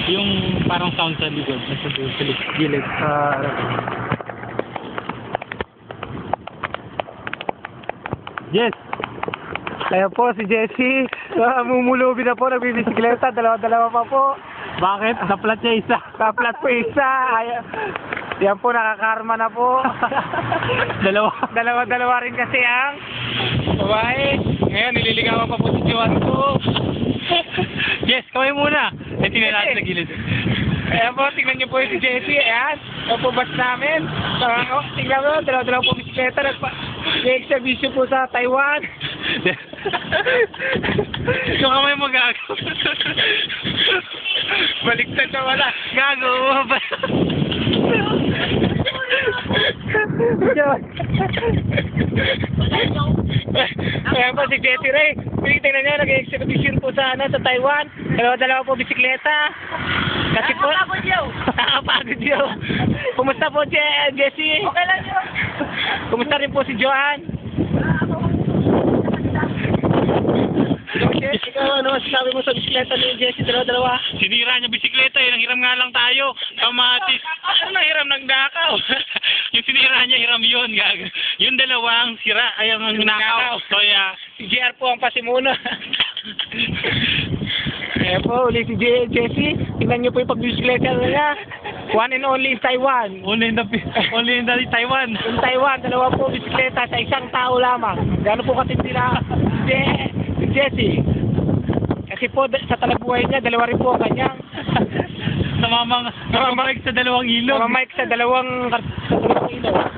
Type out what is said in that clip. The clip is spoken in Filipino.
Yung parang sound sa likod, nasa gilid. Yes! Kaya po si Jessie, mumulubi na po, nagbibisikleta, dalawa pa po. Bakit? Naplat niya isa. Kaplat po isa. Yan po, nakakarma na po. Dalawa. Dalawa rin kasi ang babae. Ngayon, nililigawan pa po si Joan ko. Yes, kamay muna. Eh, tinalaat sa gilid. Ayan po, tingnan niyo po yung si Jessie. Ayan, yung po batch namin. Tingnan mo, dalawa po bisikleta. Nag-exhibition po sa Taiwan. Yung kamay mo gago. Baliktad na wala. Gago. Ayan po si Jessie Ray. Tingnan niya, nag-exhibition po sa Taiwan. Dalawa po bisikleta. Kasi po, nakakapagod yun. Kumusta po, Jessie? Okay lang yun. Kumusta rin po si Joan? Ikaw, ano sabi mo sa bisikleta ni Jessie? Dalawa? Sinira niya bisikleta eh. Nanghiram nga lang tayo. Kamatis. Ano nahiram ng dakaw? Yung sinira niya, hiram yun. Gago. Yung dalawang sira ay ang nakaw. So, yeah. Si JR po ang pasimuno. Eh po, uli si Jessie. Tingnan niyo po yung pagbisikleta niya. One and only in Taiwan. Only in the Taiwan. In Taiwan, dalawa po bisikleta sa isang tao lamang. Gano'n po kasi sila si Jessie. Kasi po sa talabuhay niya, dalawa rin po ang kanyang. Namamang sa dalawang ilog. Namamike sa dalawang ilog.